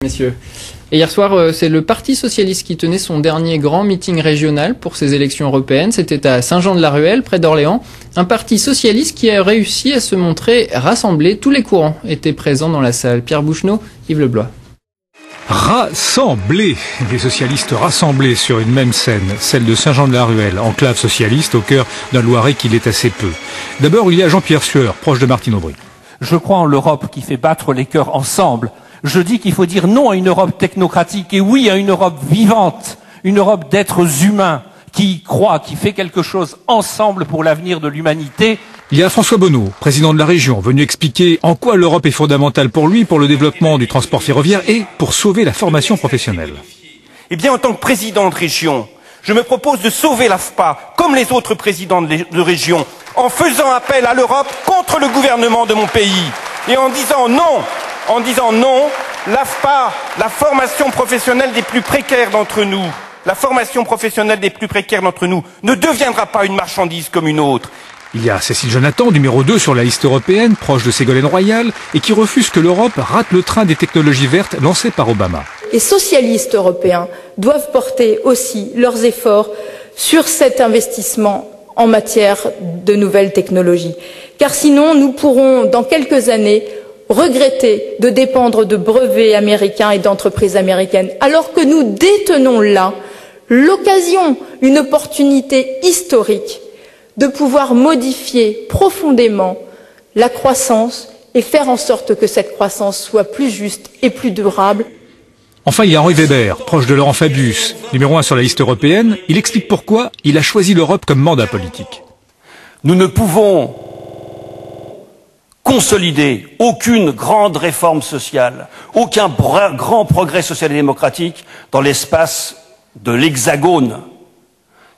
Messieurs. Et hier soir, c'est le Parti socialiste qui tenait son dernier grand meeting régional pour ces élections européennes. C'était à Saint-Jean-de-la-Ruelle, près d'Orléans. Un parti socialiste qui a réussi à se montrer rassemblé. Tous les courants étaient présents dans la salle. Pierre Bouchenot, Yves Leblois. Rassemblés, des socialistes rassemblés sur une même scène, celle de Saint-Jean-de-la-Ruelle, enclave socialiste au cœur d'un Loiret qu'il est assez peu. D'abord, il y a Jean-Pierre Sueur, proche de Martine Aubry. Je crois en l'Europe qui fait battre les cœurs ensemble. Je dis qu'il faut dire non à une Europe technocratique et oui à une Europe vivante, une Europe d'êtres humains qui croient, qui fait quelque chose ensemble pour l'avenir de l'humanité. Il y a François Bonneau, président de la région, venu expliquer en quoi l'Europe est fondamentale pour lui, pour le développement du transport ferroviaire et pour sauver la formation professionnelle. Eh bien, en tant que président de région, je me propose de sauver l'AFPA, comme les autres présidents de région, en faisant appel à l'Europe contre le gouvernement de mon pays et en disant non, l'AFPA, la formation professionnelle des plus précaires d'entre nous, ne deviendra pas une marchandise comme une autre. Il y a Cécile Jonathan, numéro 2 sur la liste européenne, proche de Ségolène Royal, et qui refuse que l'Europe rate le train des technologies vertes lancé par Obama. Les socialistes européens doivent porter aussi leurs efforts sur cet investissement en matière de nouvelles technologies. Car sinon, nous pourrons, dans quelques années, regretter de dépendre de brevets américains et d'entreprises américaines, alors que nous détenons là l'occasion, une opportunité historique de pouvoir modifier profondément la croissance et faire en sorte que cette croissance soit plus juste et plus durable. Enfin, il y a Henri Weber, proche de Laurent Fabius, numéro 1 sur la liste européenne. Il explique pourquoi il a choisi l'Europe comme mandat politique. Nous ne pouvons consolider aucune grande réforme sociale, aucun grand progrès social et démocratique dans l'espace de l'Hexagone.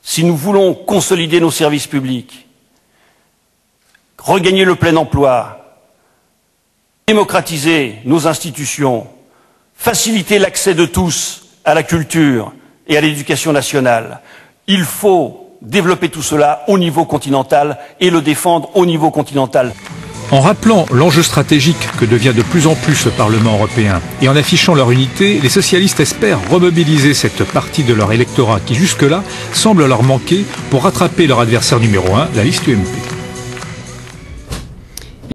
Si nous voulons consolider nos services publics, regagner le plein emploi, démocratiser nos institutions, faciliter l'accès de tous à la culture et à l'éducation nationale, il faut développer tout cela au niveau continental et le défendre au niveau continental. En rappelant l'enjeu stratégique que devient de plus en plus le Parlement européen et en affichant leur unité, les socialistes espèrent remobiliser cette partie de leur électorat qui jusque-là semble leur manquer pour rattraper leur adversaire numéro 1, la liste UMP.